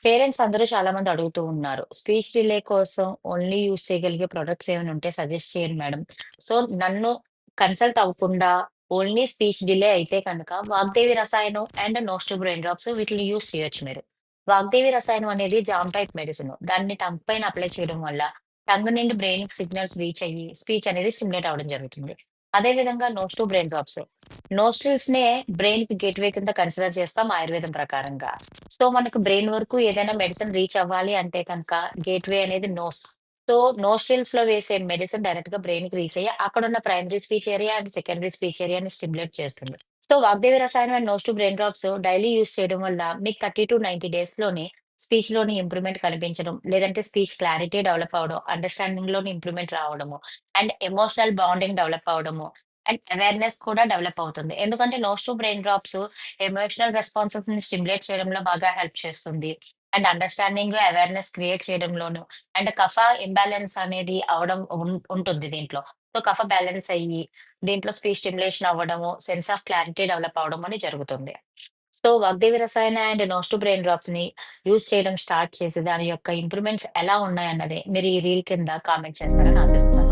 Parents అందరూ చాలా మంది అడుగుతూ ఉన్నారు. స్పీచ్ డిలే కోసం ఓన్లీ యూజ్ చేయగలిగే ప్రొడక్ట్స్ ఏమైనా ఉంటే సజెస్ట్ చేయండి మేడం. సో, నన్ను కన్సల్ట్ అవ్వకుండా ఓన్లీ స్పీచ్ డిలే అయితే కనుక వాగ్దేవి రసాయనం అండ్ నోస్టో బ్రెయిన్ డ్రాప్స్ వీటిని యూజ్ చేయొచ్చు మీరు. వాగ్దేవి రసాయనం అనేది జామ్ టైప్ మెడిసిన్. దాన్ని టంగ్ పైన అప్లై చేయడం వల్ల టంగ్ నుండి బ్రెయిన్‌కి సిగ్నల్స్ రీచ్ అయ్యి స్పీచ్ అనేది స్టిమ్యులేట్ అవ్వడం జరుగుతుంది. అదే విధంగా నోస్టో బ్రెయిన్ డ్రాప్స్. నోస్ట్రిల్స్‌నే బ్రెయిన్‌కి గేట్‌వే కింద కన్సిడర్ చేస్తాం ఆయుర్వేదం ప్రకారంగా. సో, మనకు బ్రెయిన్ వరకు ఏదైనా మెడిసిన్ రీచ్ అవ్వాలి అంటే కనుక గేట్‌వే అనేది నోస్. సో, నోస్ట్రిల్స్‌లో వేసే మెడిసిన్ డైరెక్ట్‌గా బ్రెయిన్‌కి రీచ్ అయ్యి అక్కడున్న primary speech area and secondary speech ఏరియాని స్టిమ్యులేట్ చేస్తుంది. సో, వాగ్దేవి రసాయనం and nose to brain drops daily use చేయడం వల్ల మీకు 30-90 డేస్‌లోనే స్పీచ్‌లోని ఇంప్రూవ్‌మెంట్ కనిపించడం, లేదంటే స్పీచ్ క్లారిటీ డెవలప్ అవ్వడం, అండర్‌స్టాండింగ్‌లోని ఇంప్రూవ్‌మెంట్ రావడము, అండ్ ఎమోషనల్ బాండింగ్ డెవలప్ అవ్వడము, అండ్ అవేర్‌నెస్ కూడా డెవలప్ అవుతుంది. ఎందుకంటే nose to brain drops emotional రెస్పాన్సెస్‌ని స్టిమ్యులేట్ చేయడంలో బాగా హెల్ప్ చేస్తుంది. అండ్ అండర్‌స్టాండింగ్, అవేర్‌నెస్ క్రియేట్ చేయడంలోను, అండ్ కఫ ఇంబాలెన్స్ అనేది అవ్వడం ఉంటుంది దీంట్లో. సో, కఫ బ్యాలెన్స్ అయ్యి, దీంట్లో స్పీచ్ స్టిమ్యులేషన్ అవ్వడము, సెన్స్ ఆఫ్ క్లారిటీ డెవలప్ అవ్వడం అని జరుగుతుంది. So, Vagdevi Rasayana and nose to brain డ్రాప్స్‌ని యూజ్ చేయడం స్టార్ట్ చేసి, దాని యొక్క ఇంప్రూవ్‌మెంట్స్ ఎలా ఉన్నాయన్నది మీరు ఈ రీల్ కింద కామెంట్ చేస్తారని ఆశిస్తున్నాను.